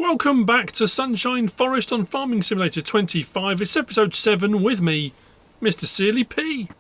Welcome back to Sunshine Forest on Farming Simulator 25. It's episode 7 with me, MrSealyp.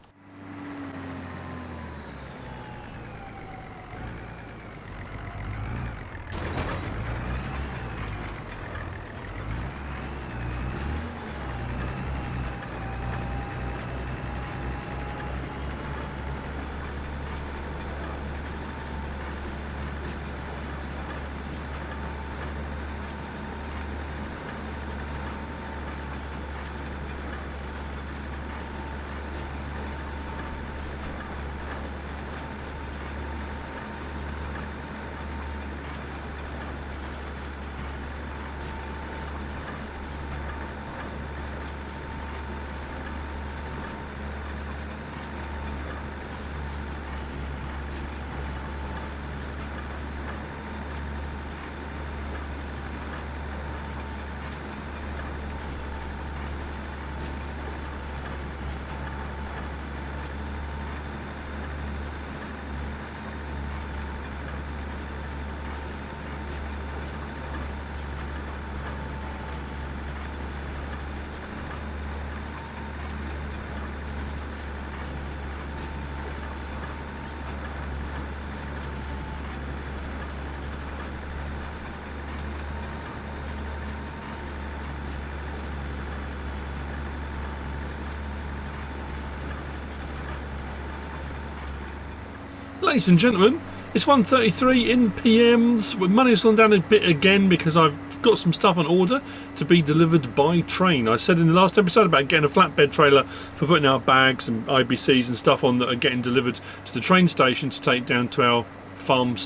Ladies and gentlemen, it's 1:33 in PMs. Money's gone down a bit again because I've got some stuff on order to be delivered by train. I said in the last episode about getting a flatbed trailer for putting our bags and IBCs and stuff on that are getting delivered to the train station to take down to our farm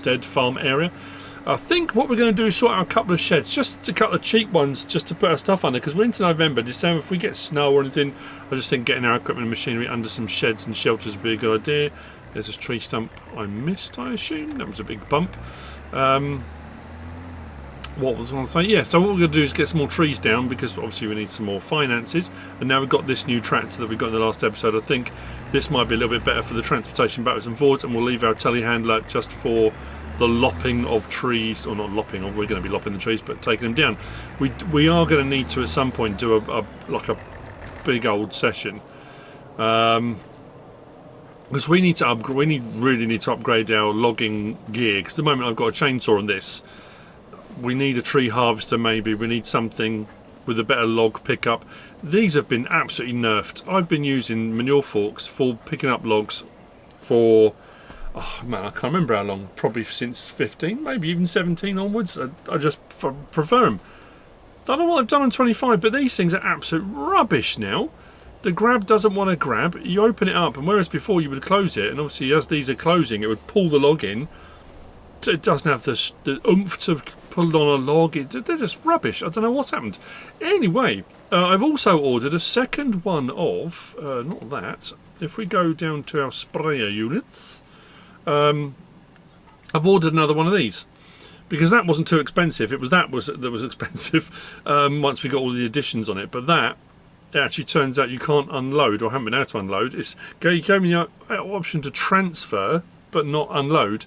area. I think what we're going to do is sort out a couple of sheds, just a couple of cheap ones just to put our stuff under, because we're into November, December. If we get snow or anything, I just think getting our equipment and machinery under some sheds and shelters would be a good idea. There's this tree stump I missed, I assume. That was a big bump. What was I going to say? Yeah, so what we're going to do is get some more trees down, because obviously we need some more finances. And now we've got this new tractor that we got in the last episode. I think this might be a little bit better for the transportation backwards and forwards, and we'll leave our telehandler just for the lopping of trees, or not lopping, or we're going to be lopping the trees, but taking them down. We are going to need to at some point do a big old session. Because we need to upgrade. We really need to upgrade our logging gear. Because at the moment I've got a chainsaw on this. We need a tree harvester maybe. We need something with a better log pickup. These have been absolutely nerfed. I've been using manure forks for picking up logs for, oh man, I can't remember how long. Probably since 15, maybe even 17 onwards. I just prefer them. Don't know what I've done on 25, but these things are absolute rubbish now. The grab doesn't want to grab. You open it up, and whereas before you would close it, and obviously as these are closing, it would pull the log in. It doesn't have the oomph to pull on a log. They're just rubbish. I don't know what's happened. Anyway, I've also ordered a second one of, not that. If we go down to our sprayer units, I've ordered another one of these. Because that wasn't too expensive. It was that was expensive once we got all the additions on it. But that, it actually turns out you can't unload, or haven't been able to unload. It gave me the option to transfer but not unload.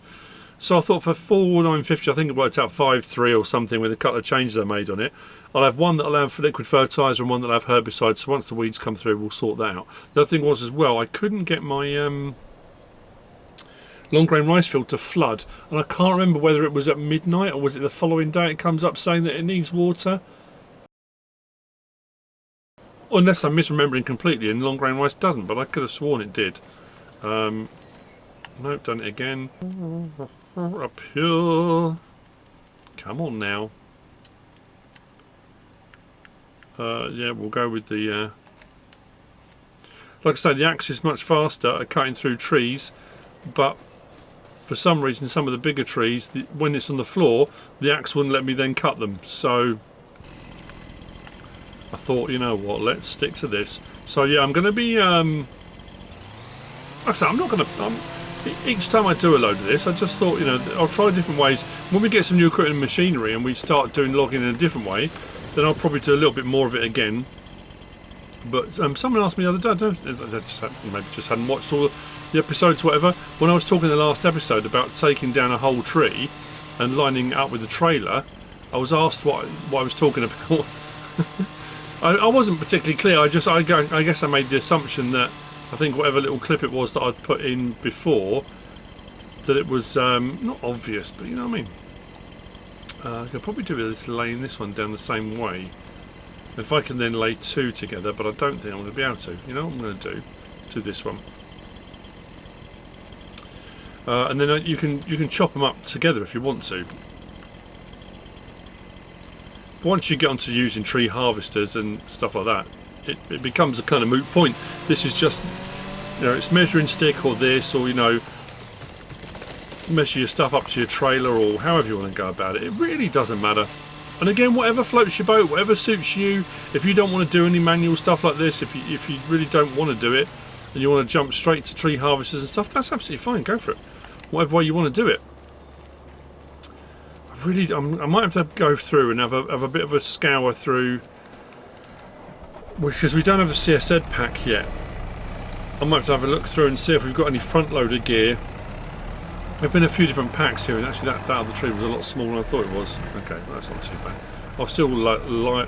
So I thought for $4,950, I think it worked out $5,300 or something with a couple of changes I made on it. I'll have one that'll have liquid fertiliser and one that'll have herbicides. So once the weeds come through, we'll sort that out. The other thing was as well, I couldn't get my long grain rice field to flood, and I can't remember whether it was at midnight or was it the following day. It comes up saying that it needs water. Unless I'm misremembering completely and long grain rice doesn't, but I could have sworn it did. Nope, done it again. Up here. Come on now. Yeah, we'll go with the... like I say, the axe is much faster at cutting through trees, but for some reason some of the bigger trees, when it's on the floor, the axe wouldn't let me then cut them. So I thought, you know what, let's stick to this. So yeah, I'm going to be, like I said, I'm not going to, each time I do a load of this, I just thought, you know, I'll try different ways. When we get some new equipment and machinery and we start doing logging in a different way, then I'll probably do a little bit more of it again. But someone asked me the other day, maybe just hadn't watched all the episodes, whatever, when I was talking in the last episode about taking down a whole tree and lining it up with the trailer, I was asked what I was talking about. I wasn't particularly clear. I guess I made the assumption that I think whatever little clip it was that I'd put in before, that it was not obvious, but you know what I mean. I could probably do this, laying this one down the same way. If I can then lay two together, but I don't think I'm going to be able to. You know what I'm going to do? Let's do this one. And then you can chop them up together if you want to. But once you get onto using tree harvesters and stuff like that, it becomes a kind of moot point. This is just, you know, it's measuring stick or this, or, you know, measure your stuff up to your trailer, or however you want to go about it. It really doesn't matter. And again, whatever floats your boat, whatever suits you. If you don't want to do any manual stuff like this, if you really don't want to do it, and you want to jump straight to tree harvesters and stuff, that's absolutely fine. Go for it. Whatever way you want to do it. I might have to go through and have a bit of a scour through, because we don't have a CSZ pack yet. I might have to have a look through and see if we've got any front loader gear. There've been a few different packs here, and actually that other tree was a lot smaller than I thought it was. Okay, that's not too bad. I'll still I'll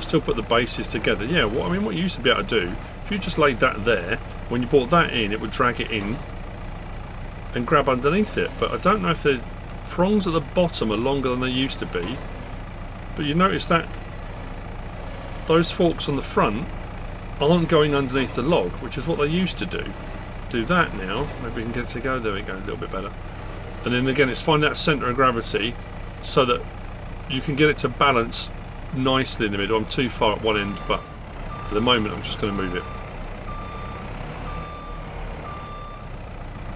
still put the bases together. Yeah, what you used to be able to do, if you just laid that there, when you brought that in, it would drag it in and grab underneath it. But I don't know if the prongs at the bottom are longer than they used to be. But you notice that those forks on the front aren't going underneath the log, which is what they used to do. Do that now. Maybe we can get it to go. There we go, a little bit better. And then again, it's find that centre of gravity so that you can get it to balance nicely in the middle. I'm too far at one end, but at the moment I'm just going to move it.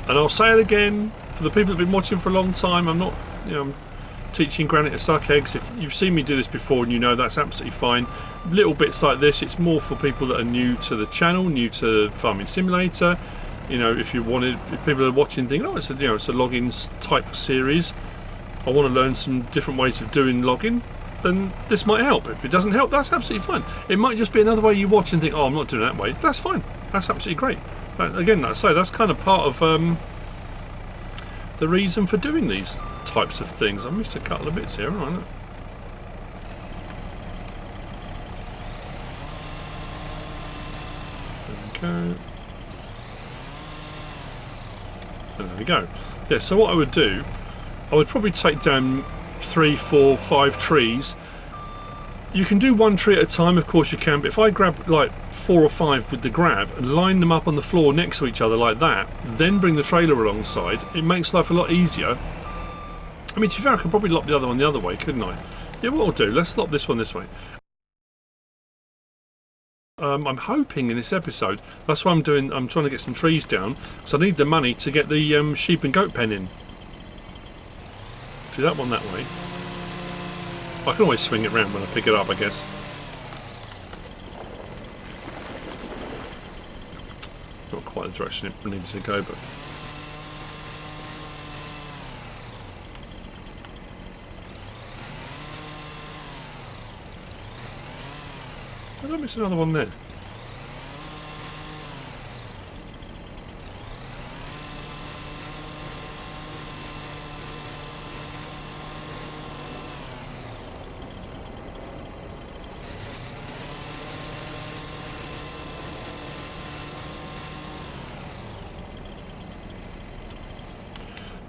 And I'll say it again for the people that have been watching for a long time. I'm not, you know, I'm teaching granite to suck eggs. If you've seen me do this before, and you know, that's absolutely fine. Little bits like this, it's more for people that are new to the channel, new to Farming Simulator. You know, if people are watching, thinking, oh, it's a logging type series. I want to learn some different ways of doing logging. Then this might help. If it doesn't help, that's absolutely fine. It might just be another way you watch and think, oh, I'm not doing it that way. That's fine. That's absolutely great. But again, that's kind of part of the reason for doing these types of things. I missed a couple of bits here, haven't I? There we go. There we go. Yeah, so what I would do, I would probably take down 3, 4, 5 trees. You can do one tree at a time, of course you can, but if I grab like 4 or 5 with the grab and line them up on the floor next to each other like that, then bring the trailer alongside, it makes life a lot easier. I mean, to be fair, I could probably lock the other one the other way, couldn't I? Yeah, what I'll do, let's lock this one this way. I'm hoping in this episode, that's why I'm trying to get some trees down, because I need the money to get the sheep and goat pen in. Do that one that way. I can always swing it round when I pick it up, I guess. Not quite the direction it needs to go, but... Did I miss another one there?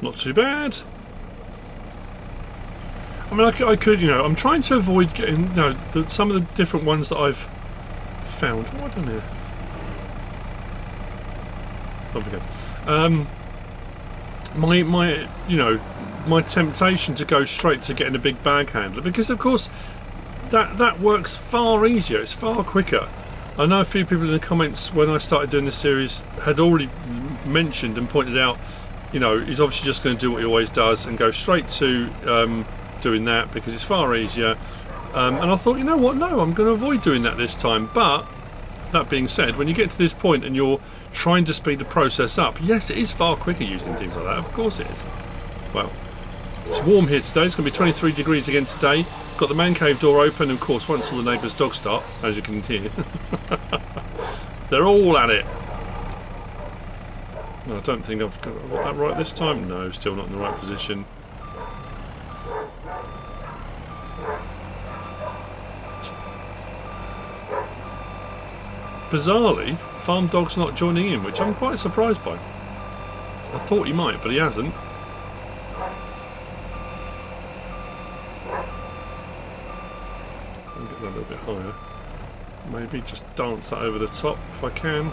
Not too bad. I mean, I could, you know, I'm trying to avoid getting, you know, some of the different ones that I've found. What have I done here? Oh, we go. My temptation to go straight to getting a big bag handler, because of course that works far easier. It's far quicker. I know a few people in the comments when I started doing this series had already mentioned and pointed out, you know, he's obviously just going to do what he always does and go straight to doing that because it's far easier. And I thought, you know what, no, I'm going to avoid doing that this time. But that being said, when you get to this point and you're trying to speed the process up, yes, it is far quicker using things like that. Of course it is. Well, it's warm here today. It's going to be 23 degrees again today. Got the man cave door open, and of course, once all the neighbours' dogs start, as you can hear, they're all at it. I don't think I've got that right this time. No, still not in the right position. bizarrely, Farm Dog's not joining in, which I'm quite surprised by. I thought he might, but he hasn't. I'll get that a little bit higher. Maybe just dance that over the top if I can.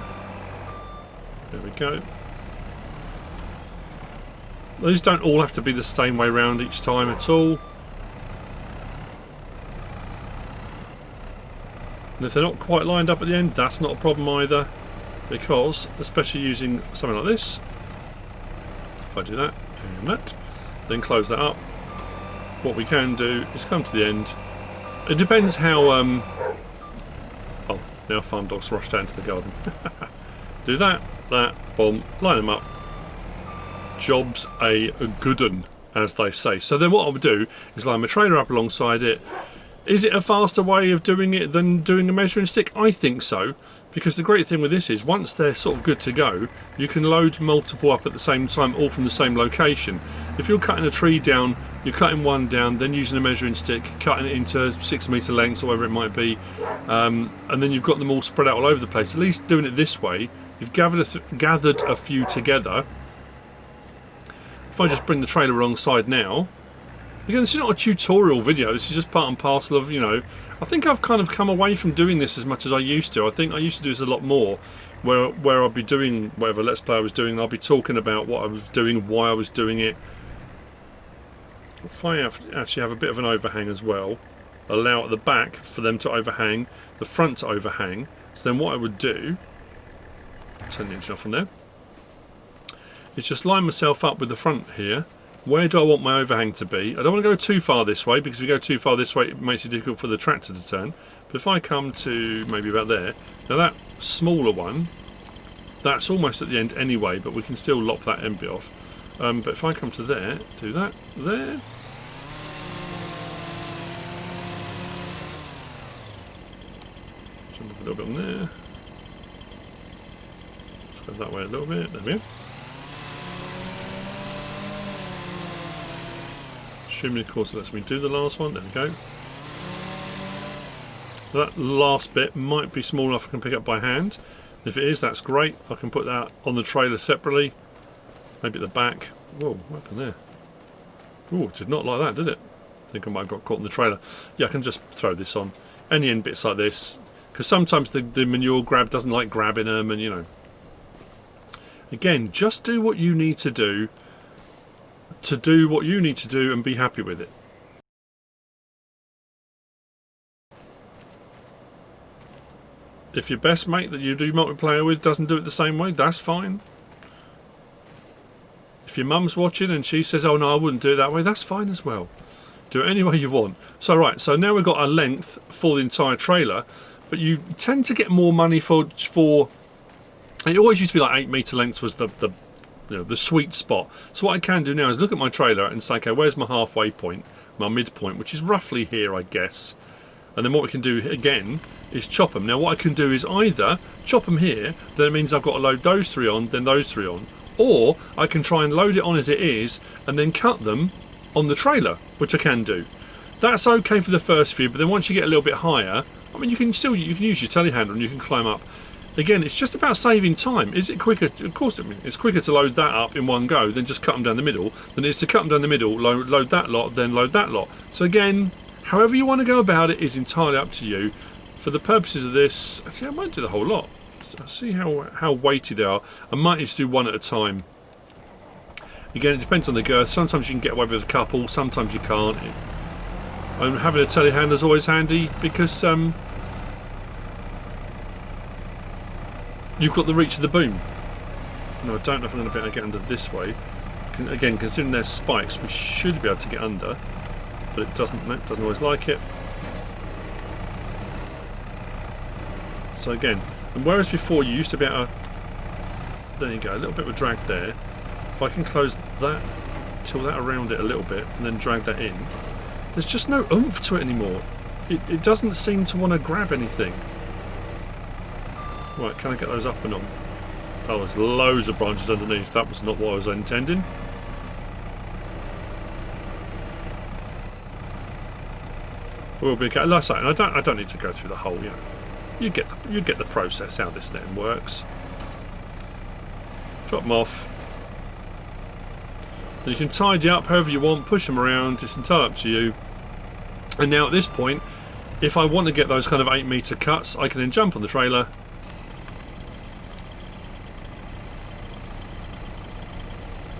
There we go. These don't all have to be the same way round each time at all. And if they're not quite lined up at the end, that's not a problem either, because, especially using something like this, if I do that and that, then close that up, what we can do is come to the end. It depends how oh, now Farm Dog's rushed out into the garden. Do that, boom, line them up. Job's a good un, as they say. So then what I would do is line my trailer up alongside it. Is it a faster way of doing it than doing a measuring stick? I think so, because the great thing with this is once they're sort of good to go, you can load multiple up at the same time, all from the same location. If you're cutting a tree down, you're cutting one down, then using a measuring stick, cutting it into 6 metre lengths or whatever it might be, and then you've got them all spread out all over the place. At least doing it this way, you've gathered a few together. If I just bring the trailer alongside now, again, this is not a tutorial video, this is just part and parcel of, you know, I think I've kind of come away from doing this as much as I used to. I think I used to do this a lot more, where I'd be doing whatever Let's Play I was doing, I'll be talking about what I was doing, why I was doing it. If I actually have a bit of an overhang as well, allow at the back for them to overhang, the front to overhang, so then what I would do, turn the engine off on there, is just line myself up with the front here. Where do I want my overhang to be? I don't want to go too far this way, because if you go too far this way it makes it difficult for the tractor to turn. But if I come to maybe about there, now that smaller one, that's almost at the end anyway, but we can still lop that end bit off. But if I come to there, do that, there. Jump up a little bit on there. Let's go that way a little bit, there we go. Assuming of course it lets me do the last one, there we go. That last bit might be small enough I can pick up by hand. If it is, that's great. I can put that on the trailer separately. Maybe at the back. Whoa, what happened there? Oh, it did not like that, did it? I think I might have got caught in the trailer. Yeah, I can just throw this on. Any end bits like this. Because sometimes the manure grab doesn't like grabbing them, and you know. Again, just do what you need to do what you need to do and be happy with it. If your best mate that you do multiplayer with doesn't do it the same way, that's fine. If your mum's watching and she says, oh no, I wouldn't do it that way, that's fine as well. Do it any way you want. So right, so now we've got a length for the entire trailer, but you tend to get more money for it always used to be like 8 metre lengths was the you know, the sweet spot. So what I can do now is look at my trailer and say, okay, where's my halfway point, my midpoint, which is roughly here, I guess. And then what we can do again is chop them. Now what I can do is either chop them here, then it means I've got to load those 3 on, then those 3 on, or I can try and load it on as it is and then cut them on the trailer, which I can do. That's okay for the first few, but then once you get a little bit higher, I mean, you can use your telehandler and you can climb up. Again, it's just about saving time. Is it quicker? Of course, it's quicker to load that up in one go than just cut them down the middle, than it is to cut them down the middle, load that lot, then load that lot. So again, however you want to go about it is entirely up to you. For the purposes of this, actually, I might do the whole lot. I'll see how weighty they are. I might just do one at a time. Again, it depends on the girth. Sometimes you can get away with a couple, sometimes you can't. And having a telehandler is always handy because you've got the reach of the boom. No, I don't know if I'm going to be able to get under this way. Again, considering there's spikes, we should be able to get under, but it doesn't. No, it doesn't always like it. So again, and whereas before you used to be able to, there you go, a little bit of a drag there. If I can close that, tilt that around it a little bit, and then drag that in, there's just no oomph to it anymore. It doesn't seem to want to grab anything. Right, can I get those up and on? Oh, there's loads of branches underneath. That was not what I was intending. We'll be okay. Like I say, I don't need to go through the whole, you know. you get the process how this then works. Drop them off. And you can tidy up however you want, push them around. It's entirely up to you. And now at this point, if I want to get those kind of 8-metre cuts, I can then jump on the trailer.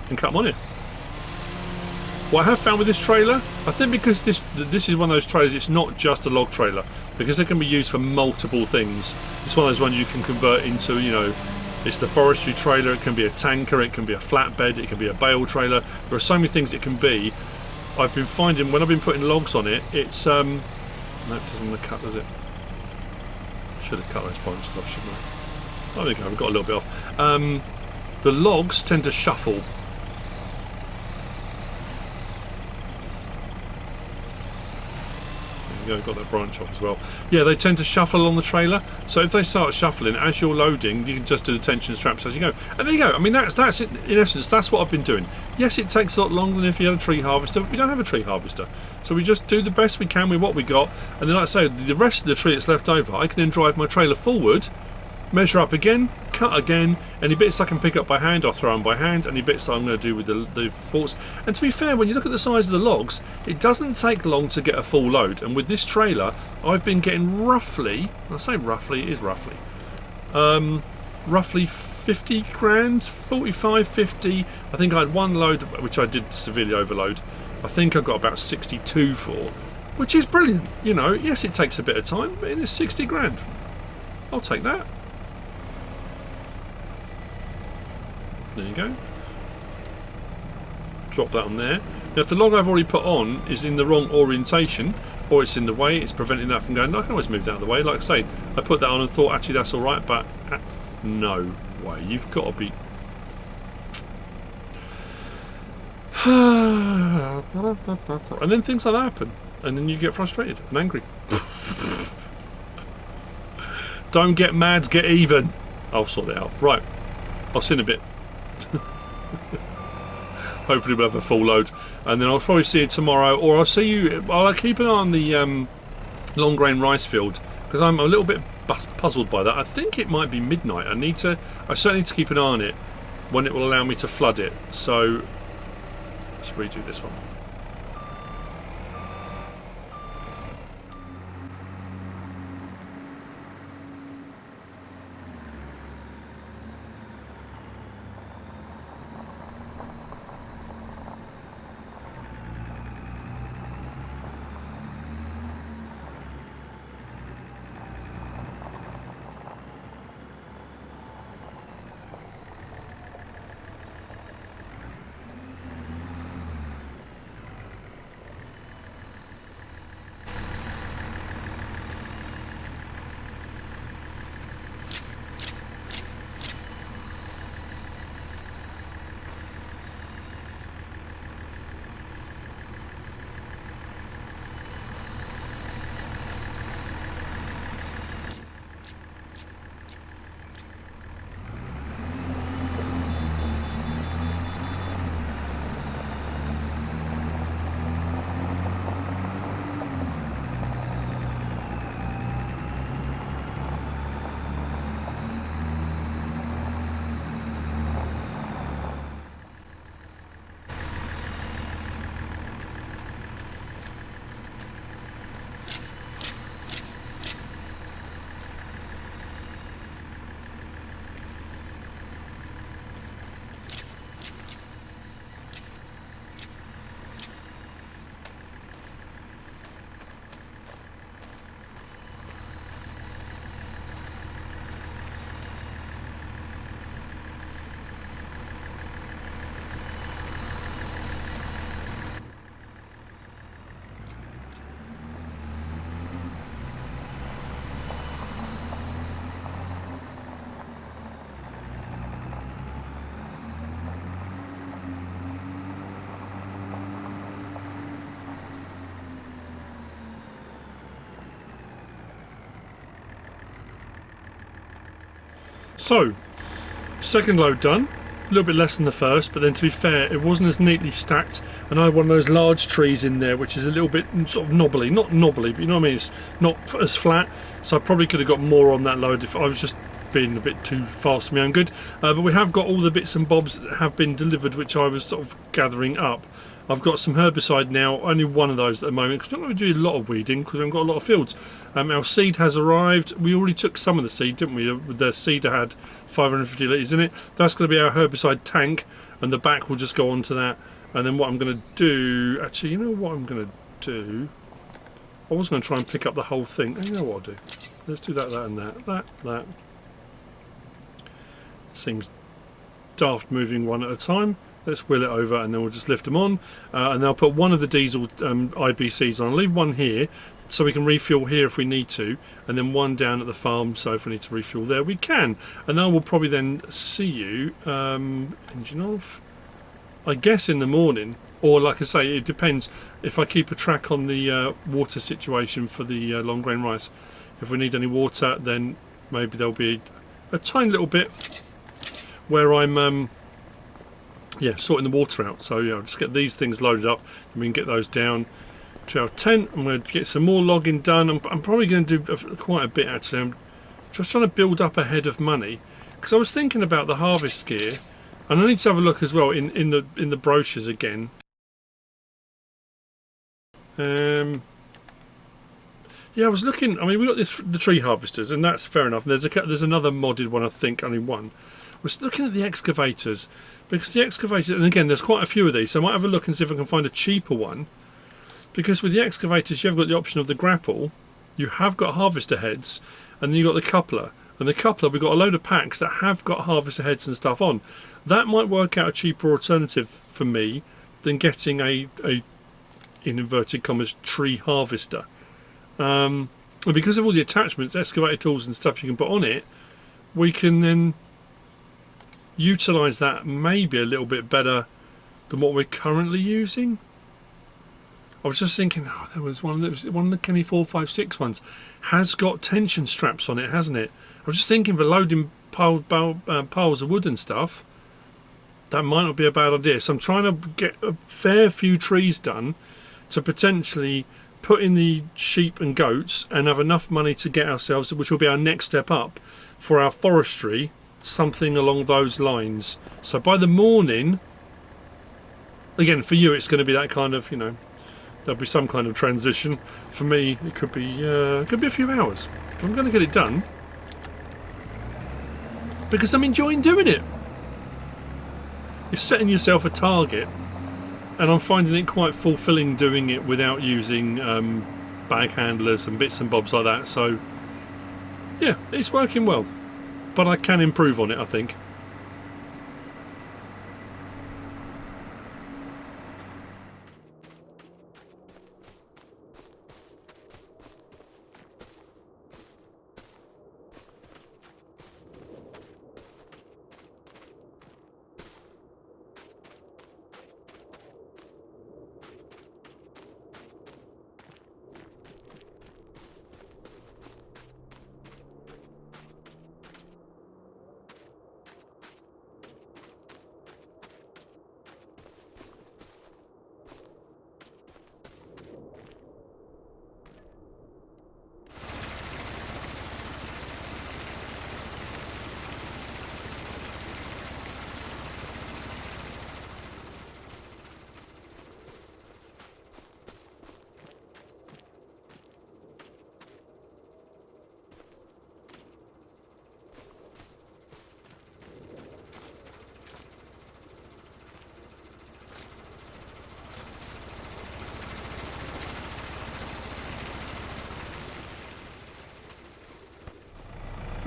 And cut them on here. What I have found with this trailer, I think because this is one of those trailers, it's not just a log trailer, because it can be used for multiple things. It's one of those ones you can convert into, you know, it's the forestry trailer, it can be a tanker, it can be a flatbed, it can be a bale trailer. There are so many things it can be. I've been finding when I've been putting logs on it, it's no, it doesn't want to cut, does it? Should have cut those points off, shouldn't I? Oh, there we go, I've got a little bit off. The logs tend to shuffle. Yeah, got that branch off as well. Yeah, they tend to shuffle along the trailer. So if they start shuffling as you're loading, you can just do the tension straps as you go. And there you go. I mean, that's it. In essence, that's what I've been doing. Yes, it takes a lot longer than if you had a tree harvester, but we don't have a tree harvester. So we just do the best we can with what we got. And then, like I say, the rest of the tree that's left over, I can then drive my trailer forward, measure up again, cut again. Any bits I can pick up by hand, I'll throw them by hand. Any bits I'm going to do with the forks. And to be fair, when you look at the size of the logs, it doesn't take long to get a full load. And with this trailer, I've been getting roughly, I say roughly, it is roughly, roughly 50 grand, 45, 50. I think I had one load, which I did severely overload. I think I got about 62 for, which is brilliant. You know, yes, it takes a bit of time, but it is 60 grand. I'll take that. There you go. Drop that on there. Now if the log I've already put on is in the wrong orientation, or it's in the way, it's preventing that from going, I can always move that out of the way. Like I say, I put that on and thought actually that's alright, but no way. You've got to be... and then things like that happen. And then you get frustrated and angry. Don't get mad, get even. I'll sort it out. Right. I'll see you in a bit. Hopefully we'll have a full load, and then I'll probably see you tomorrow, or I'll see you. I'll keep an eye on the long grain rice field, because I'm a little bit puzzled by that. I think it might be midnight. I certainly need to keep an eye on it when it will allow me to flood it. So let's redo this one. So, second load done. a little bit less than the first, but then to be fair, it wasn't as neatly stacked, and I had one of those large trees in there which is a little bit sort of knobbly, not knobbly, but you know what I mean, it's not as flat, so I probably could have got more on that load if I was just being a bit too fast for my own good. But we have got all the bits and bobs that have been delivered, which I was sort of gathering up. I've got some herbicide now, only one of those at the moment, because I'm not going to do a lot of weeding because I've got a lot of fields. Our seed has arrived. We already took some of the seed, didn't we? The seeder had 550 litres in it. That's going to be our herbicide tank, and the back will just go onto that. And then what I'm going to do, actually, you know what I'm going to do? I was going to try and pick up the whole thing. You know what I'll do? Let's do that, that and that. Seems daft moving one at a time. Let's wheel it over and then we'll just lift them on, and then I'll put one of the diesel IBCs on. I'll leave one here so we can refuel here if we need to, and then one down at the farm so if we need to refuel there we can. And I will probably then see you engine off, I guess, in the morning, or like I say, it depends if I keep a track on the water situation for the long grain rice. If we need any water, then maybe there'll be a tiny little bit where I'm yeah, sorting the water out. So yeah, I'll just get these things loaded up and we can get those down to our tent. I'm going to get some more logging done. I'm probably going to do quite a bit actually. I'm just trying to build up ahead of money, because I was thinking about the harvest gear, and I need to have a look as well in the brochures again. Yeah, I was looking. I mean, we got the tree harvesters, and that's fair enough. There's another modded one, I think, only one. I was looking at the excavators, because the excavators, and again, there's quite a few of these, so I might have a look and see if I can find a cheaper one. Because with the excavators, you've got the option of the grapple, you have got harvester heads, and then you've got the coupler. And the coupler, we've got a load of packs that have got harvester heads and stuff on. That might work out a cheaper alternative for me than getting a in inverted commas, tree harvester. And because of all the attachments, excavator tools and stuff you can put on it, we can then utilise that maybe a little bit better than what we're currently using. I was just thinking, oh, there was one of the Kenny 456 ones has got tension straps on it, hasn't it? I was just thinking for loading piles of wood and stuff, that might not be a bad idea. So I'm trying to get a fair few trees done to potentially put in the sheep and goats and have enough money to get ourselves, which will be our next step up for our forestry, something along those lines. So by the morning, again, for you it's going to be that kind of, you know, there'll be some kind of transition. For me it could be a few hours. I'm going to get it done because I'm enjoying doing it. You're setting yourself a target, and I'm finding it quite fulfilling doing it without using bag handlers and bits and bobs like that. So yeah, it's working well, but I can improve on it, I think.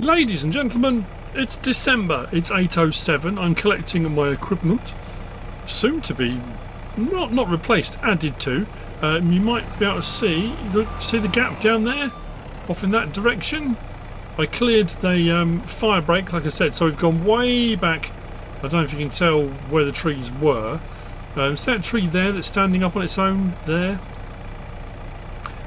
Ladies and gentlemen, it's December, it's 8:07, I'm collecting my equipment, soon to be, not replaced, added to. You might be able to see the gap down there, off in that direction. I cleared the fire break, like I said, so we've gone way back. I don't know if you can tell where the trees were. Is that tree there that's standing up on its own there?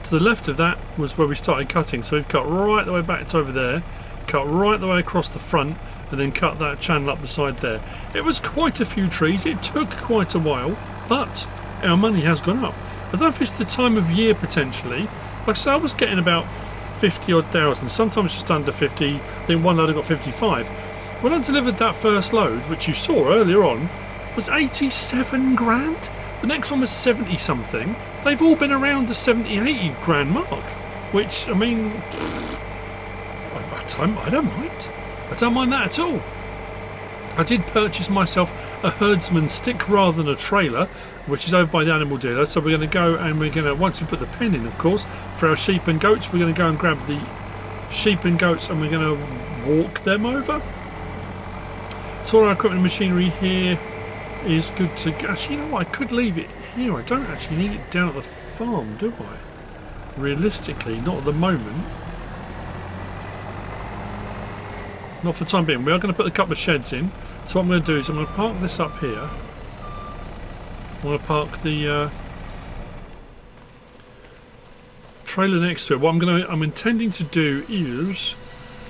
To the left of that was where we started cutting, so we've cut right the way back to over there. cut right the way across the front, and then cut that channel up the side there. It was quite a few trees. It took quite a while, but our money has gone up. I don't know if it's the time of year potentially. Like I said, I was getting about 50 odd thousand, sometimes just under 50. I think one load I got 55. When I delivered that first load, which you saw earlier on, was 87 grand. The next one was 70 something. They've all been around the 70, 80 grand mark, which, I mean, I don't mind. I don't mind that at all. I did purchase myself a herdsman stick rather than a trailer, which is over by the animal dealer. So we're going to go and we're going to, once we put the pen in, of course, for our sheep and goats, we're going to go and grab the sheep and goats and we're going to walk them over. So all our equipment and machinery here is good to go. Actually, you know what? I could leave it here. I don't actually need it down at the farm, do I? Realistically, not at the moment. Not for the time being. We are going to put a couple of sheds in. So what I'm going to do is I'm going to park this up here. I'm going to park the trailer next to it. What I'm intending to do is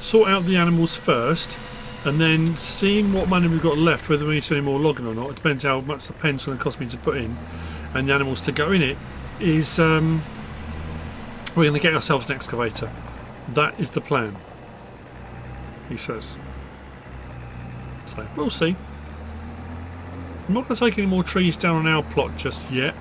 sort out the animals first, and then seeing what money we've got left, whether we need to do any more logging or not. It depends how much the pen's going to cost me to put in, and the animals to go in it. Is we're going to get ourselves an excavator. That is the plan, he says. So we'll see. I'm not going to take any more trees down on our plot just yet.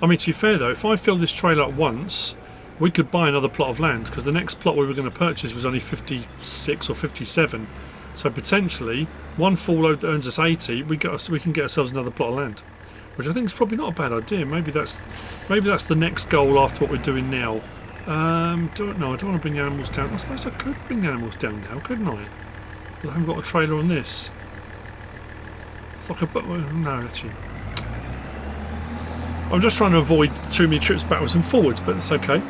I mean, to be fair though, if I fill this trailer at once, we could buy another plot of land, because the next plot we were going to purchase was only 56 or 57. So potentially one full load that earns us 80, we can get ourselves another plot of land, which I think is probably not a bad idea. Maybe that's the next goal after what we're doing now. Don't know. I don't want to bring the animals down. I suppose I could bring the animals down now, couldn't I? But I haven't got a trailer on this. It's like a no, actually. I'm just trying to avoid too many trips backwards and forwards, but it's okay.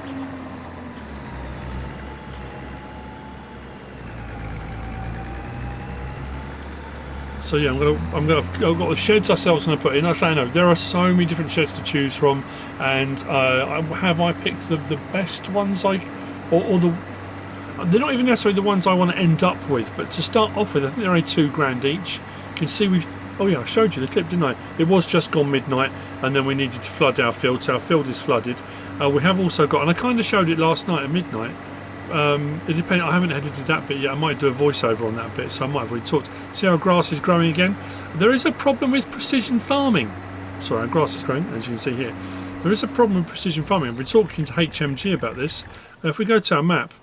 So yeah, I've got the sheds ourselves going to put in. I say no, there are so many different sheds to choose from, and have I picked the best ones or they're not even necessarily the ones I want to end up with, but to start off with, I think they're only £2 each. You can see oh yeah, I showed you the clip, didn't I? It was just gone midnight, and then we needed to flood our field, so our field is flooded. We have also got, and I kind of showed it last night at midnight. It depends. I haven't edited that bit yet. I might do a voiceover on that bit, so I might have already talked. See how grass is growing again? There is a problem with precision farming. Sorry, our grass is growing, as you can see here. There is a problem with precision farming. I've been talking to HMG about this. If we go to our map,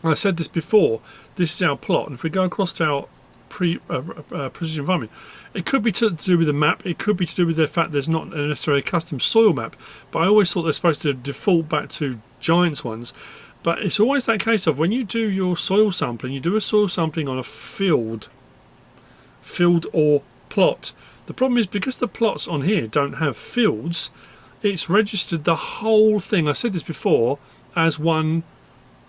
I said this before, this is our plot, and if we go across to our precision farming, it could be to do with the map, it could be to do with the fact there's not necessarily a custom soil map, but I always thought they're supposed to default back to Giants ones. But it's always that case of when you do your soil sampling, you do a soil sampling on a field or plot. The problem is, because the plots on here don't have fields, it's registered the whole thing, I said this before, as one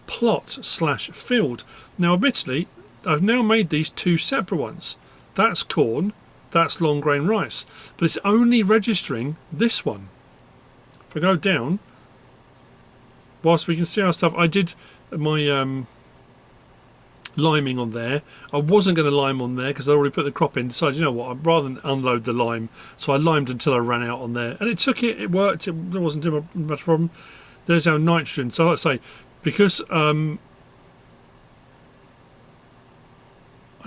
plot/field. Now admittedly, I've now made these two separate ones. That's corn, that's long grain rice, but it's only registering this one. If I go down, whilst we can see our stuff, I did my liming on there. I wasn't going to lime on there because I already put the crop in. Decided, you know what, I'd rather than unload the lime, so I limed until I ran out on there, and it worked. There wasn't too much problem. There's our nitrogen. So let's say, because I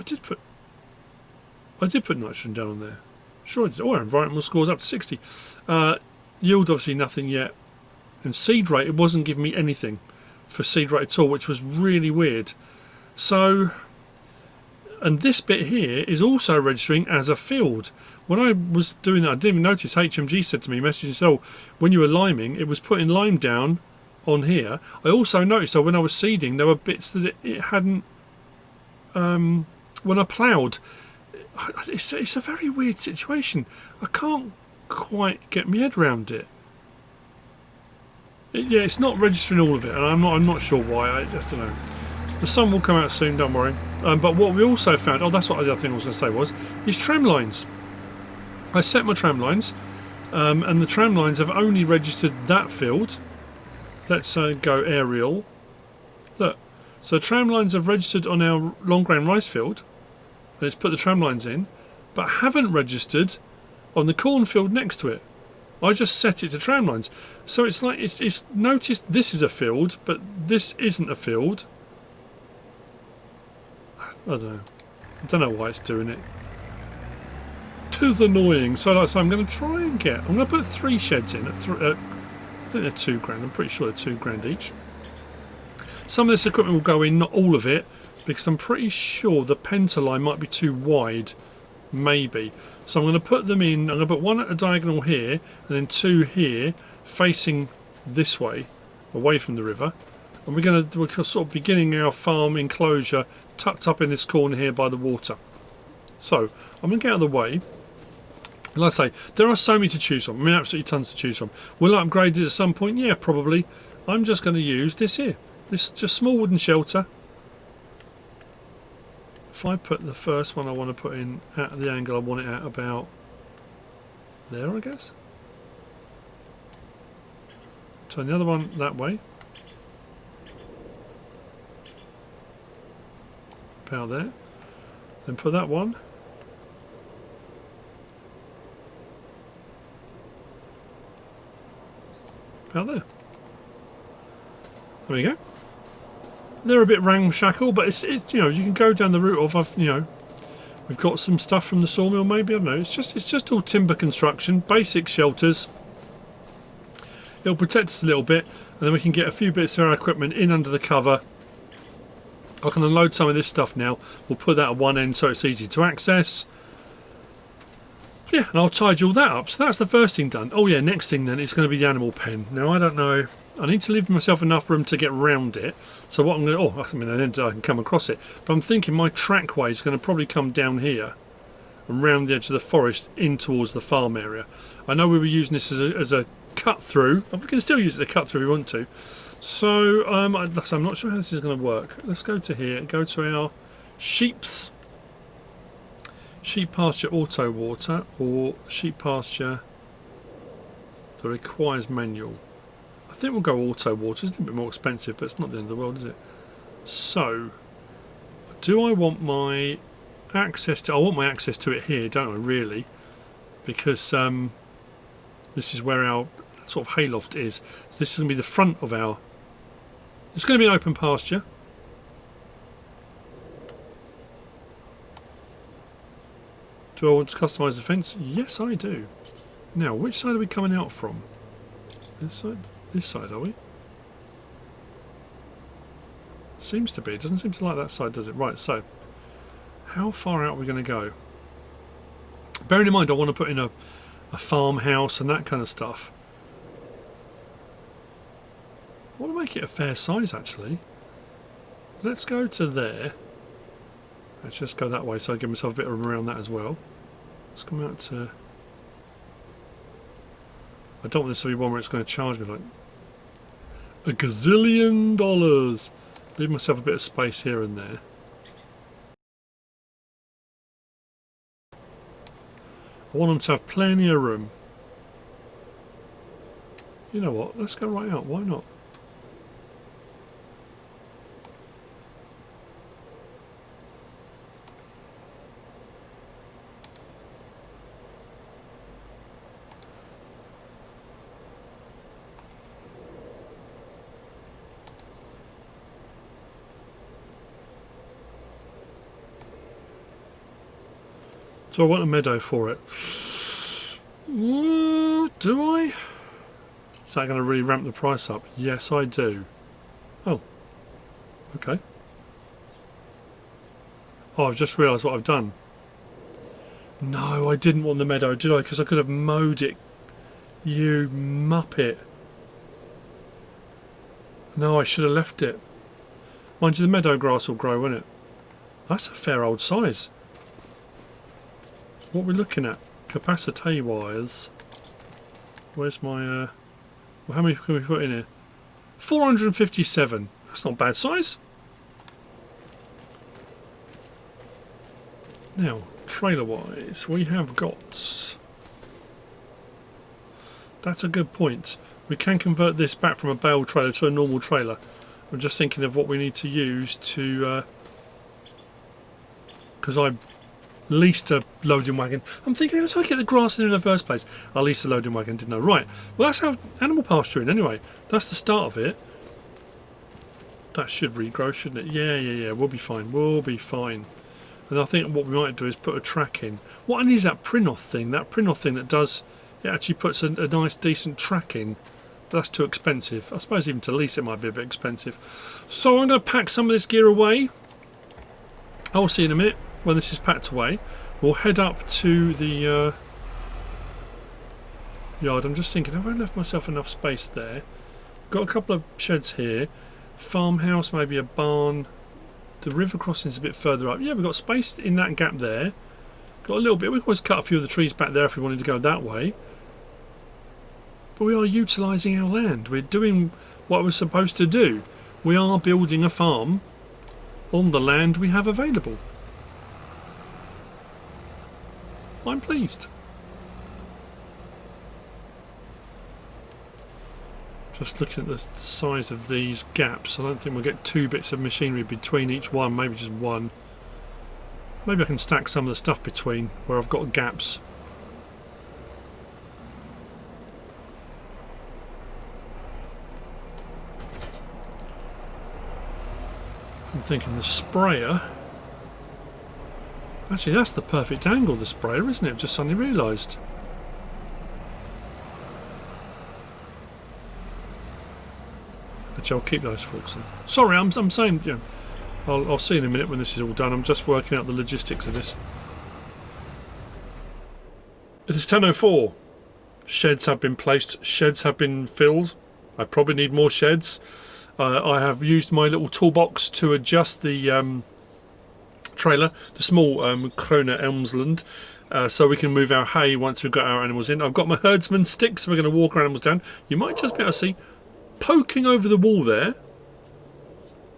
did put nitrogen down on there. Sure I did. Oh, our environmental score's up to 60. Yield obviously nothing yet. And seed rate, it wasn't giving me anything for seed rate at all, which was really weird. So, and this bit here is also registering as a field. When I was doing that, I didn't even notice. HMG said to me, messages, oh, when you were liming, it was putting lime down on here. I also noticed that when I was seeding, there were bits that it hadn't, when I ploughed. It's a very weird situation. I can't quite get my head around it. Yeah, it's not registering all of it, and I'm not sure why. I don't know. The sun will come out soon, don't worry. But what we also found, that's what the other thing I was going to say was, these tram lines. I set my tram lines, and the tram lines have only registered that field. Let's go aerial. Look, So tram lines have registered on our long grain rice field, and it's put the tram lines in, but haven't registered on the cornfield next to it. I just set it to tram lines. So it's like it's noticed this is a field, but this isn't a field. I don't know why it's doing it. 'Tis annoying. So I'm going to try and I'm going to put 3 sheds in. I think they're £2 grand. I'm pretty sure they're £2 grand each. Some of this equipment will go in, not all of it, because I'm pretty sure the penta line might be too wide. Maybe. So I'm going to put them in. I'm going to put 1 at a diagonal here, and then 2 here, facing this way, away from the river. And we're sort of beginning our farm enclosure tucked up in this corner here by the water. So I'm going to get out of the way. Like I say, there are so many to choose from. I mean, absolutely tons to choose from. Will I upgrade it at some point? Yeah, probably. I'm just going to use this here. This just small wooden shelter. If I put the first one I want to put in at the angle I want it at, about there, I guess. Turn the other one that way. About there. Then put that one about there. There we go. They're a bit ramshackle, but it's you know, you can go down the route of you know, we've got some stuff from the sawmill maybe, I don't know. It's just all timber construction, basic shelters. It'll protect us a little bit, and then we can get a few bits of our equipment in under the cover. I can unload some of this stuff now. We'll put that at one end so it's easy to access. Yeah, and I'll tidy all that up. So that's the first thing done. Oh yeah, next thing then is going to be the animal pen. Now I don't know. I need to leave myself enough room to get round it. So what I'm going to... Oh, I mean, then I can come across it. But I'm thinking my trackway is going to probably come down here and round the edge of the forest in towards the farm area. I know we were using this as a cut through. We can still use it as a cut through if we want to. So I'm not sure how this is going to work. Let's go to here. Go to our sheeps. Sheep pasture auto water or sheep pasture that requires manual. I think we'll go auto water. It's a little bit more expensive, but it's not the end of the world, is it? So, do I want my access to... I want my access to it here, don't I, really? Because this is where our sort of hayloft is. So this is going to be the front of our... It's going to be an open pasture. Do I want to customise the fence? Yes, I do. Now, which side are we coming out from? This side? This side, are we? Seems to be. It doesn't seem to like that side, does it? Right, so how far out are we going to go? Bearing in mind I want to put in a farmhouse and that kind of stuff. I want to make it a fair size, actually. Let's go to there. Let's just go that way so I give myself a bit of room around that as well. Let's come out to... I don't want this to be one where it's going to charge me like $1 gazillion. Leave myself a bit of space here and there. I want them to have plenty of room. You know what? Let's go right out. Why not? So I want a meadow for it. Do I? Is that going to really ramp the price up? Yes, I do. Oh. Okay. Oh, I've just realised what I've done. No, I didn't want the meadow, did I? Because I could have mowed it. You muppet. No, I should have left it. Mind you, the meadow grass will grow, won't it? That's a fair old size. What are we looking at? Capacity wise. Where's my well, how many can we put in here? 457. That's not bad size. Now, trailer wise, we have got... That's a good point. We can convert this back from a bale trailer to a normal trailer. I'm just thinking of what we need to use to, because I leased a loading wagon. I'm thinking, let's get the grass in the first place. I leased a loading wagon, didn't know. Right, well that's how animal pasturing anyway. That's the start of it. That should regrow, shouldn't it? Yeah, we'll be fine, we'll be fine. And I think what we might do is put a track in. What I need is that prinoth thing that does, it actually puts a nice decent track in. But that's too expensive. I suppose even to lease it might be a bit expensive. So I'm going to pack some of this gear away. I'll see you in a minute when this is packed away. We'll head up to the yard. I'm just thinking, have I left myself enough space there? Got a couple of sheds here. Farmhouse, maybe a barn. The river crossing's a bit further up. Yeah, we've got space in that gap there. Got a little bit. We can always cut a few of the trees back there if we wanted to go that way. But we are utilising our land. We're doing what we're supposed to do. We are building a farm on the land we have available. I'm pleased. Just looking at the size of these gaps, I don't think we'll get 2 bits of machinery between each one, maybe just 1. Maybe I can stack some of the stuff between where I've got gaps. I'm thinking the sprayer. Actually, that's the perfect angle, the sprayer, isn't it? I've just suddenly realised. But I'll keep those forks in. Sorry, I'm saying, you know, I'll see in a minute when this is all done. I'm just working out the logistics of this. It is 10:04. Sheds have been placed. Sheds have been filled. I probably need more sheds. I have used my little toolbox to adjust the trailer, the small Krona Elmsland, so we can move our hay once we've got our animals in. I've got my herdsman sticks, so we're going to walk our animals down. You might just be able to see, poking over the wall there,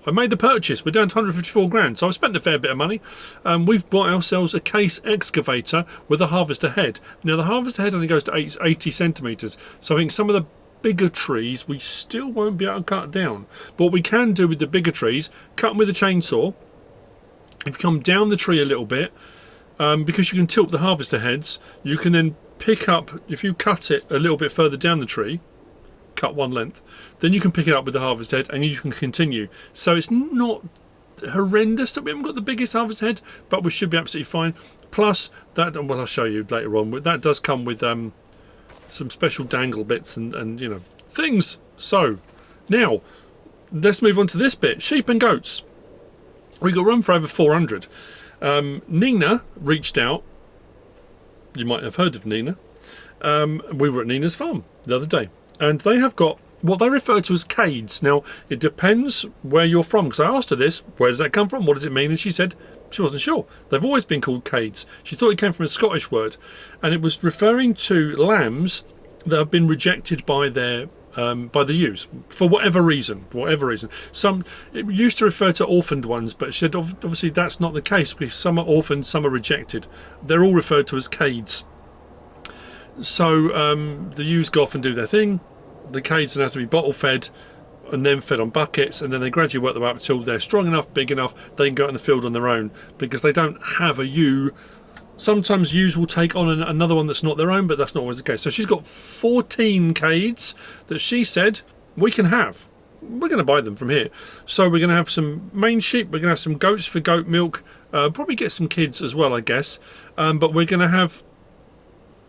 I made the purchase. We're down to 154 grand, so I've spent a fair bit of money. We've bought ourselves a case excavator with a harvester head. Now the harvester head only goes to 80 centimetres, so I think some of the bigger trees we still won't be able to cut down. But what we can do with the bigger trees, cut them with a chainsaw. If you come down the tree a little bit, because you can tilt the harvester heads, you can then pick up, if you cut it a little bit further down the tree, cut one length, then you can pick it up with the harvest head and you can continue. So it's not horrendous that we haven't got the biggest harvest head, but we should be absolutely fine. Plus that, well, I'll show you later on, but that does come with some special dangle bits and you know, things. So now let's move on to this bit. Sheep and goats. We got room for over 400. Nina reached out. You might have heard of Nina. We were at Nina's farm the other day, and they have got what they refer to as CADES. Now, it depends where you're from, because I asked her this, where does that come from, what does it mean, and she said she wasn't sure. They've always been called CADES. She thought it came from a Scottish word, and it was referring to lambs that have been rejected by their by the ewes for whatever reason. Some, it used to refer to orphaned ones, but she said obviously that's not the case, because some are orphaned, some are rejected. They're all referred to as CADES. So the ewes go off and do their thing. The CADES then have to be bottle fed and then fed on buckets, and then they gradually work them up until they're strong enough, big enough, they can go out in the field on their own, because they don't have a ewe. Sometimes ewes will take on another one that's not their own, but that's not always the case. So she's got 14 CADES that she said we can have. We're going to buy them from here. So we're going to have some main sheep, we're going to have some goats for goat milk, probably get some kids as well, I guess. But we're going to have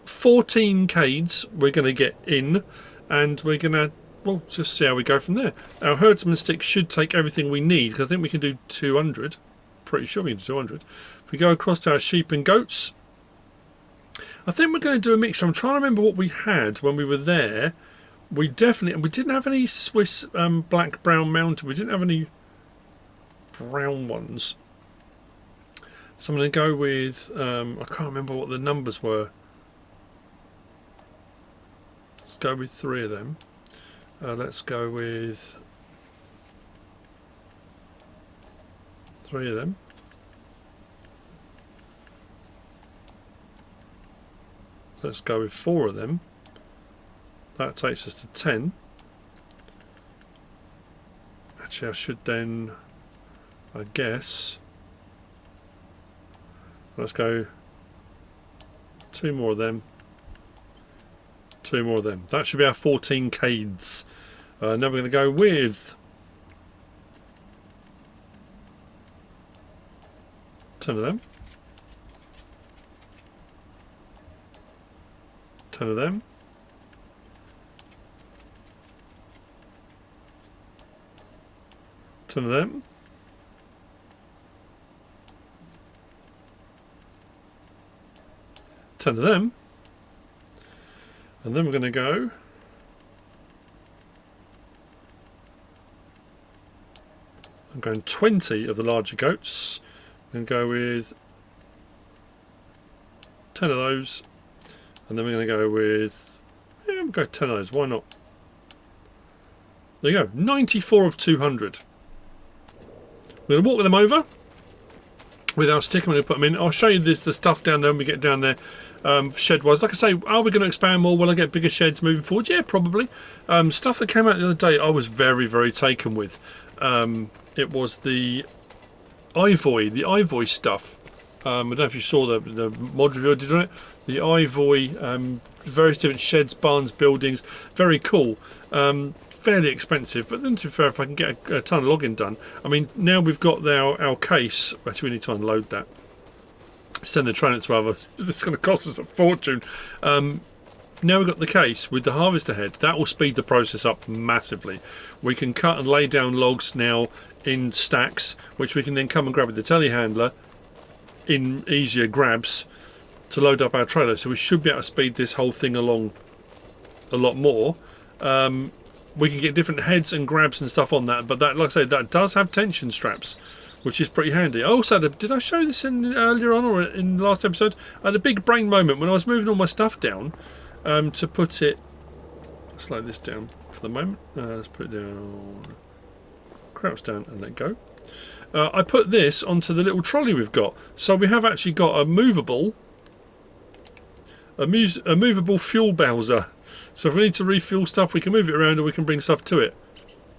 14 CADES we're going to get in, and we're going to, well, just see how we go from there. Our herdsman stick should take everything we need, because I think we can do 200. Pretty sure we can do 200. If we go across to our sheep and goats, I think we're going to do a mixture. I'm trying to remember what we had when we were there. We didn't have any Swiss black brown mountain. We didn't have any brown ones. So I'm going to go with, I can't remember what the numbers were. Let's go with 3 of them. Let's go with 3 of them. Let's go with 4 of them. That takes us to 10. Actually, I should then, I guess, let's go 2 more of them, 2 more of them. That should be our 14 CADES. Now we're going to go with 10 of them, 10 of them, 10 of them, 10 of them, and then we're going to go I'm going 20 of the larger goats and go with 10 of those, and then we're going to go with we'll go 10 of those, why not? There you go, 94 of 200. We're going to walk them over with our stick. I'm going to put them in. I'll show you the stuff down there when we get down there, shed wise. Like I say, are we going to expand more? Will I get bigger sheds moving forward? Yeah, probably. Stuff that came out the other day I was very, very taken with. It was the Ivoy stuff. I don't know if you saw the mod review I did on it. The Ivoy, various different sheds, barns, buildings. Very cool. Fairly expensive, but then to be fair, if I can get a ton of logging done. I mean, now we've got our case. Actually, we need to unload that. Send the train to others. It's going to cost us a fortune. Now we've got the case with the harvester head. That will speed the process up massively. We can cut and lay down logs now in stacks, which we can then come and grab with the telehandler in easier grabs to load up our trailer. So we should be able to speed this whole thing along a lot more. We can get different heads and grabs and stuff on that, but that, like I say, that does have tension straps, which is pretty handy. I also had did I show this in earlier on or in the last episode? I had a big brain moment when I was moving all my stuff down to put it. Slow this down for the moment. Let's put it down. Crouch down and let go. I put this onto the little trolley we've got, so we have actually got a movable fuel bowser. So if we need to refuel stuff, we can move it around, or we can bring stuff to it,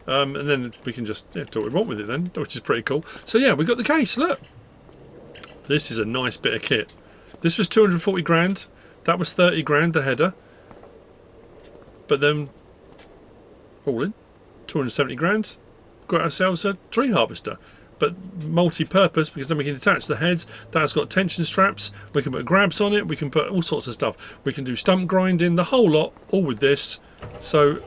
and then we can just do what we want with it then, which is pretty cool. So yeah, we got the case. Look, this is a nice bit of kit. This was 240 grand. That was 30 grand the header. But then, all in, 270 grand. Got ourselves a tree harvester. But multi-purpose, because then we can attach the heads. That's got tension straps. We can put grabs on it. We can put all sorts of stuff. We can do stump grinding, the whole lot, all with this. So,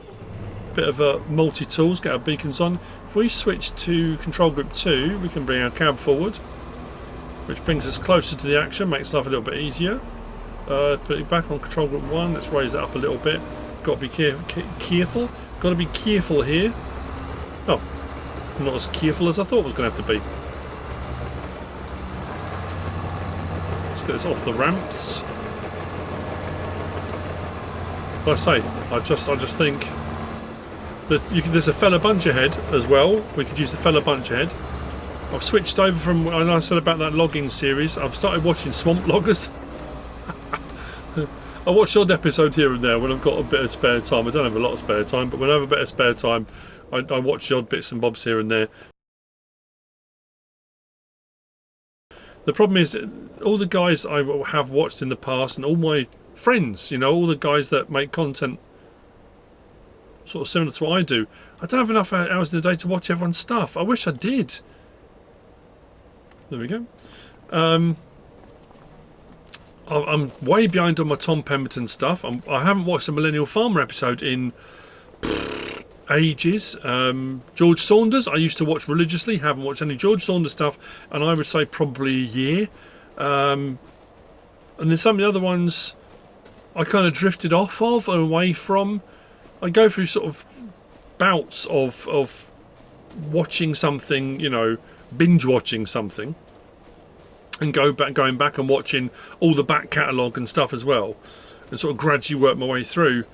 bit of a multi-tools. Get our beacons on. If we switch to control group 2, we can bring our cab forward, which brings us closer to the action, makes life a little bit easier. Put it back on control group 1. Let's raise it up a little bit. Got to be careful. Got to be careful here. Oh. Not as careful as I thought it was going to have to be. Let's get this off the ramps. Like I say, I just think there's a fella bunch ahead as well. We could use the fella bunch ahead. I've switched over from, I know I said about that logging series. I've started watching Swamp Loggers. I watch the odd episode here and there when I've got a bit of spare time. I don't have a lot of spare time, but when I have a bit of spare time, I watch the odd bits and bobs here and there. The problem is, all the guys I have watched in the past and all my friends, you know, all the guys that make content sort of similar to what I do, I don't have enough hours in the day to watch everyone's stuff. I wish I did. There we go. I'm way behind on my Tom Pemberton stuff. I haven't watched the Millennial Farmer episode in ages. George Saunders I used to watch religiously. Haven't watched any George Saunders stuff, and I would say probably a year. And then some of the other ones I kind of drifted off of and away from. I go through sort of bouts of watching something, you know, binge watching something, and going back and watching all the back catalogue and stuff as well, and sort of gradually work my way through.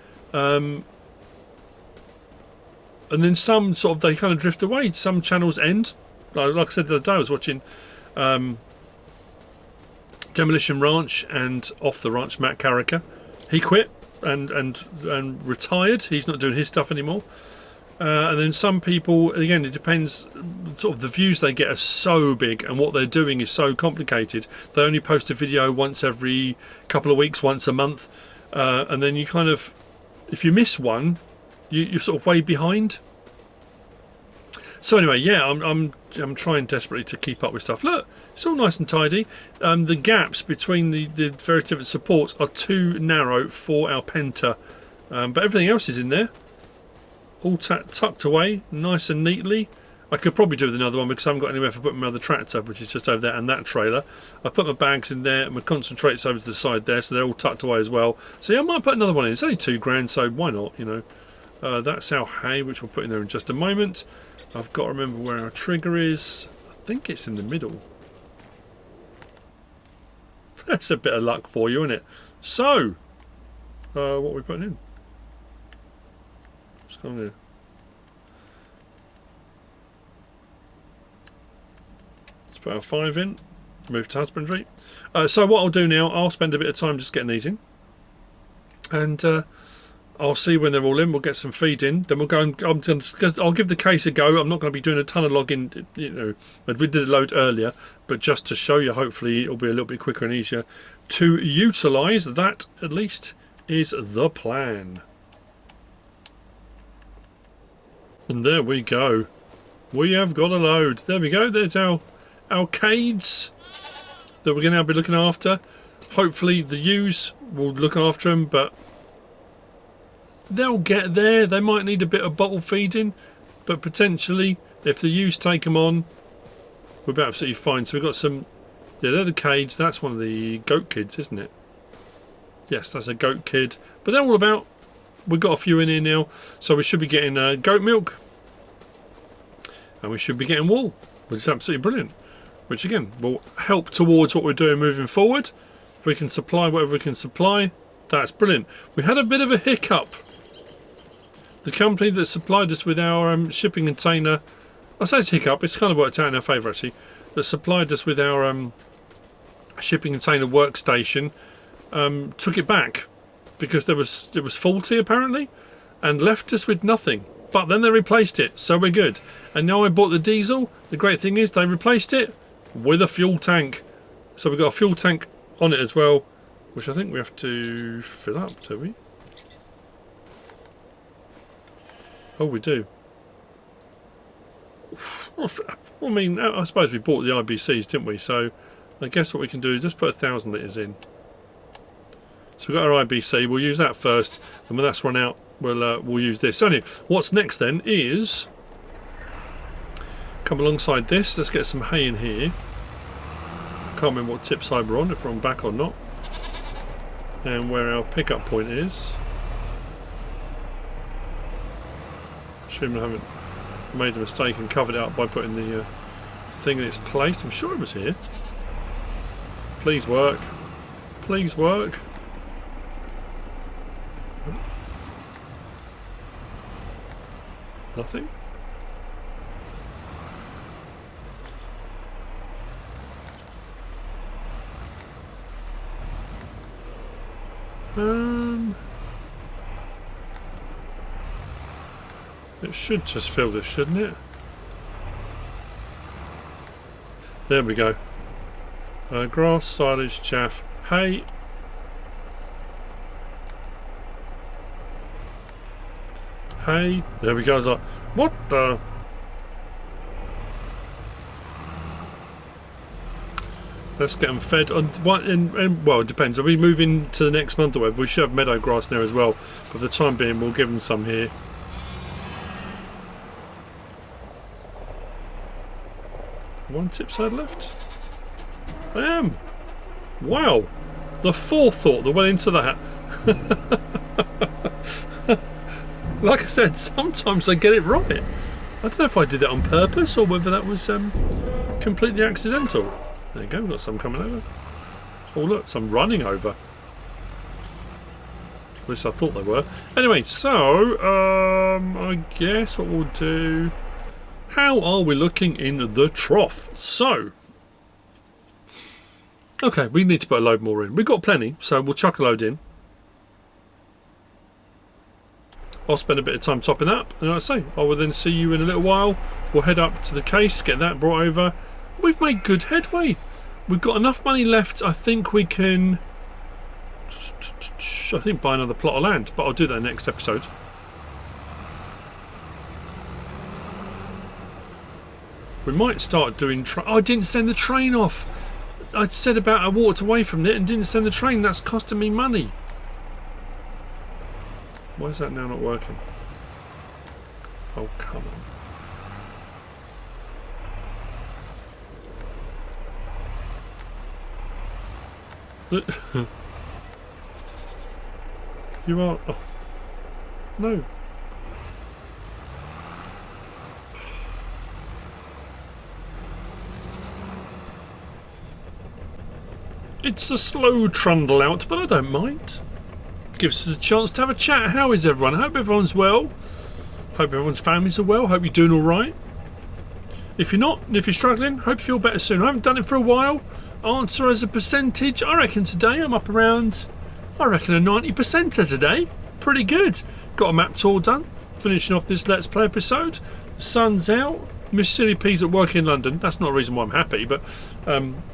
And then some sort of, they kind of drift away. Some channels end. Like I said the other day, I was watching Demolition Ranch and Off the Ranch, Matt Carricker. He quit and retired. He's not doing his stuff anymore. And then some people, again, it depends, sort of the views they get are so big and what they're doing is so complicated. They only post a video once every couple of weeks, once a month, and then you kind of, if you miss one, you're sort of way behind. So anyway, yeah, I'm trying desperately to keep up with stuff. Look, it's all nice and tidy. The gaps between the various different supports are too narrow for our Penta, but everything else is in there. All tucked away nice and neatly. I could probably do with another one because I haven't got anywhere for putting my other tractor, which is just over there, and that trailer. I put my bags in there and my concentrates over to the side there, so they're all tucked away as well. So yeah, I might put another one in. It's only £2 so why not, you know. That's our hay, which we'll put in there in just a moment. I've got to remember where our trigger is. I think it's in the middle. That's a bit of luck for you, isn't it? So, what are we putting in? What's going on here? Let's put our 5 in. Move to husbandry. So what I'll do now, I'll spend a bit of time just getting these in. And I'll see when they're all in. We'll get some feed in. Then we'll go and I'll give the case a go. I'm not going to be doing a ton of logging, you know. We did a load earlier, but just to show you, hopefully it'll be a little bit quicker and easier to utilise. That at least is the plan. And there we go. We have got a load. There we go. There's our CADES that we're going to now be looking after. Hopefully the ewes will look after them, but they'll get there. They might need a bit of bottle feeding, but potentially if the ewes take them on, we'll be absolutely fine. So we've got some, yeah, they're the CADES. That's one of the goat kids, isn't it? Yes, that's a goat kid. But they're all about. We've got a few in here now, so we should be getting goat milk, and we should be getting wool, which is absolutely brilliant. Which again will help towards what we're doing moving forward. If we can supply whatever we can supply, that's brilliant. We had a bit of a hiccup. The company that supplied us with our shipping container, I say it's a hiccup, it's kind of worked out in our favour actually, that supplied us with our shipping container workstation, took it back because it was faulty apparently, and left us with nothing. But then they replaced it, so we're good. And now I bought the diesel. The great thing is they replaced it with a fuel tank. So we've got a fuel tank on it as well, which I think we have to fill up, do we? Oh, we do. I mean, I suppose we bought the IBCs, didn't we? So I guess what we can do is just put 1,000 litres in. So we've got our IBC, we'll use that first, and when that's run out, we'll use this. So anyway, what's next then is come alongside this. Let's get some hay in here. Can't remember what tip side we're on, if we're on back or not, and where our pickup point is. Assuming I haven't made a mistake and covered it up by putting the thing in its place. I'm sure it was here. Please work. Please work. Nothing. It should just fill this, shouldn't it? There we go. Grass, silage, chaff, hay. Hay. There we go. I was like, what the? Let's get them fed. On what? Well, it depends. Are we moving to the next month or whatever? We should have meadow grass there as well. But for the time being, we'll give them some here. One tip side left. I am. Wow. The forethought that went into that. Like I said, sometimes I get it right. I don't know if I did it on purpose or whether that was completely accidental. There you go, we've got some coming over. Oh look, some running over. At least I thought they were. Anyway, so I guess what we'll do... How are we looking in the trough? So... Okay, we need to put a load more in. We've got plenty, so we'll chuck a load in. I'll spend a bit of time topping that up, and like I say, I will then see you in a little while. We'll head up to the case, get that brought over. We've made good headway. We've got enough money left. I think we can, buy another plot of land, but I'll do that next episode. We might start doing I didn't send the train off. I said about I walked away from it and didn't send the train. That's costing me money. Why is that now not working? Oh, come on. You are... Oh. No. It's a slow trundle out, but I don't mind. Gives us a chance to have a chat. How is everyone? I hope everyone's well. Hope everyone's families are well. Hope you're doing alright. If you're not, and if you're struggling, hope you feel better soon. I haven't done it for a while. Answer as a percentage. I reckon today I'm up around, I reckon a 90% today. Pretty good. Got a map tour done. Finishing off this Let's Play episode. Sun's out. MrSealyp's at work in London. That's not a reason why I'm happy, but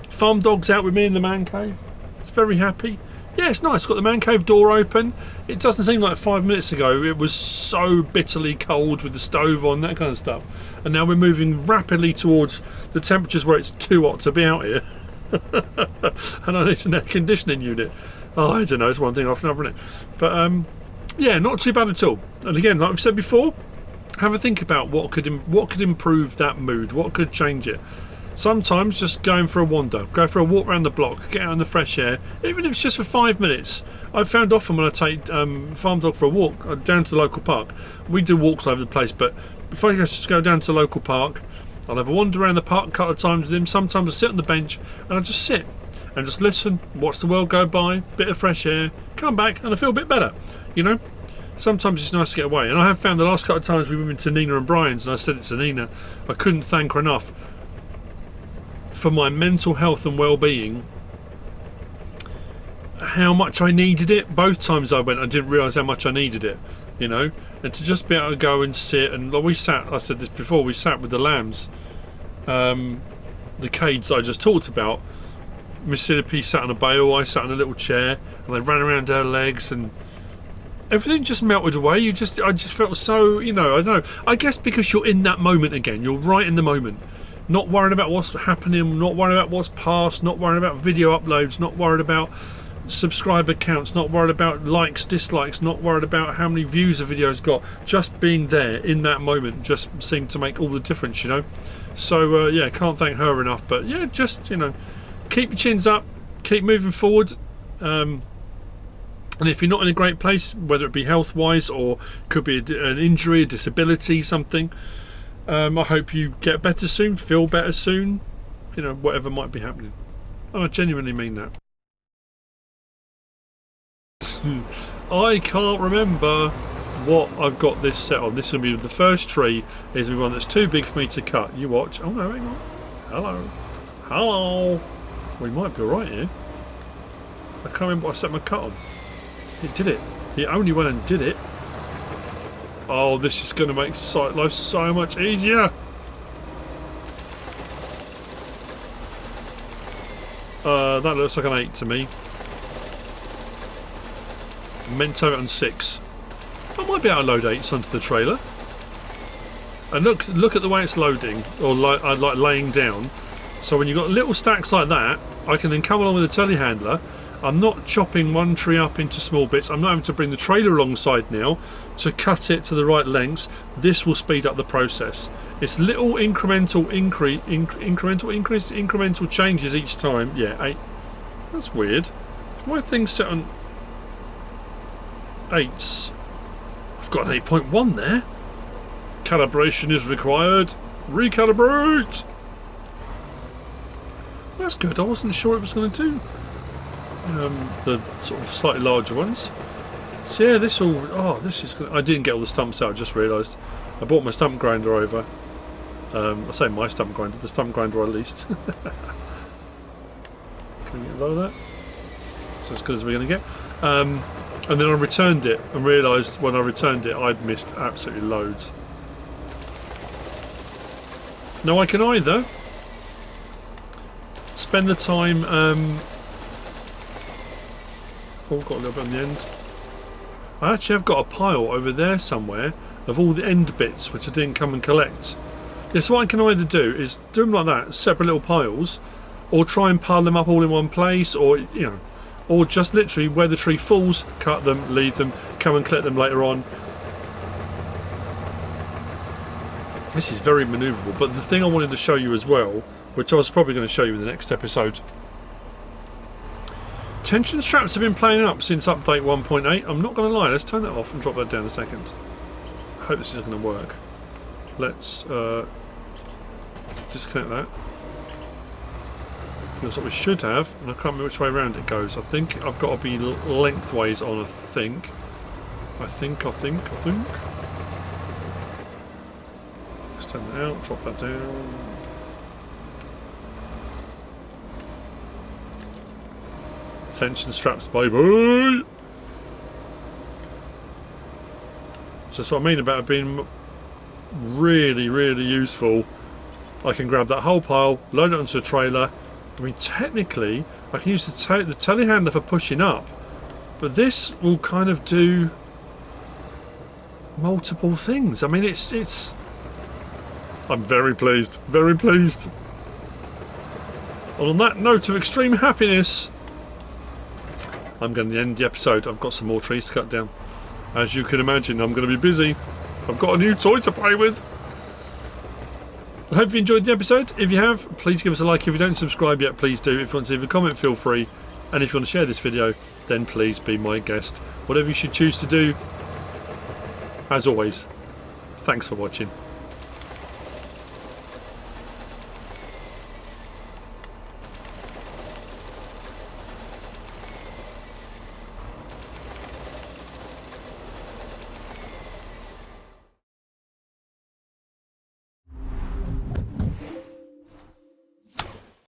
farm dog's out with me in the man cave. It's very happy. Yeah, it's nice. Got the man cave door open. It doesn't seem like 5 minutes ago it was so bitterly cold with the stove on, that kind of stuff. And now we're moving rapidly towards the temperatures where it's too hot to be out here. And I need an air conditioning unit. Oh, I don't know. It's one thing after another, isn't it? But yeah, not too bad at all. And again, like I've said before, have a think about what could improve that mood. What could change it? Sometimes just going for a wander, go for a walk around the block, get out in the fresh air, even if it's just for 5 minutes. I've found often when I take farm dog for a walk down to the local park, we do walks all over the place, but if I just go down to the local park, I'll have a wander around the park a couple of times with him. Sometimes I sit on the bench and I just sit and just listen, watch the world go by, bit of fresh air, come back and I feel a bit better, you know. Sometimes it's nice to get away, and I have found the last couple of times we went to Nina and Brian's, and I said it to Nina, I couldn't thank her enough for my mental health and well-being, how much I needed it. Both times I went, I didn't realise how much I needed it, you know, and to just be able to go and sit, and we sat, I said this before, we sat with the lambs, the CADES I just talked about. MrSealyp sat on a bale, I sat on a little chair, and they ran around our legs, and everything just melted away. I just felt so, you know, I don't know, I guess because you're in that moment again, you're right in the moment. Not worrying about what's happening, not worrying about what's past, not worrying about video uploads, not worried about subscriber counts, not worried about likes, dislikes, not worried about how many views a video's got. Just being there in that moment just seemed to make all the difference, you know. So yeah, can't thank her enough. But yeah, just, you know, keep your chins up, keep moving forward. And if you're not in a great place, whether it be health-wise or could be an injury, a disability, something, I hope you get better soon, feel better soon, you know, whatever might be happening. And I genuinely mean that. I can't remember what I've got this set on. This will be the first tree, is the one that's too big for me to cut. You watch. Oh no, hang on. Hello. Hello. We might be alright here. I can't remember what I set my cut on. It did it. It only went and did it. Oh, this is going to make site life so much easier. That looks like an 8 to me. Meant to have it on 6. I might be able to load 8s onto the trailer. And look at the way it's loading, or like laying down. So when you've got little stacks like that, I can then come along with a telehandler. I'm not chopping one tree up into small bits. I'm not having to bring the trailer alongside now to cut it to the right lengths. This will speed up the process. It's little incremental incremental changes each time. Yeah, 8. That's weird. My thing's set on 8s. I've got an 8.1 there. Calibration is required. Recalibrate. That's good. I wasn't sure it was going to do the sort of slightly larger ones. So yeah, this all. Oh, this is. I didn't get all the stumps out. I just realised. I brought my stump grinder over. I say my stump grinder. The stump grinder I leased. Can we get a load of that? It's as good as we're going to get. And then I returned it and realised when I returned it I'd missed absolutely loads. Now I can either spend the time oh, got a little bit on the end. I actually have got a pile over there somewhere of all the end bits which I didn't come and collect. Yeah, so what I can either do is do them like that, separate little piles, or try and pile them up all in one place, or you know, or just literally where the tree falls, cut them, leave them, come and collect them later on. This is very manoeuvrable, but the thing I wanted to show you as well, which I was probably going to show you in the next episode, tension straps have been playing up since update 1.8. I'm not going to lie, let's turn that off and drop that down a second. I hope this is going to work. Let's disconnect that. That's what we should have, and I can't remember which way around it goes. I think I've got to be lengthways on, I think. Let's turn that out, drop that down. Tension straps, baby! So that's what I mean about it being really, really useful. I can grab that whole pile, load it onto a trailer. I mean, technically, I can use the telehandler for pushing up, but this will kind of do multiple things. I mean, it's. I'm very pleased, very pleased. And on that note of extreme happiness, I'm going to end the episode. I've got some more trees to cut down. As you can imagine, I'm going to be busy. I've got a new toy to play with. I hope you enjoyed the episode. If you have, please give us a like. If you don't subscribe yet, please do. If you want to leave a comment, feel free. And if you want to share this video, then please be my guest. Whatever you should choose to do. As always, thanks for watching.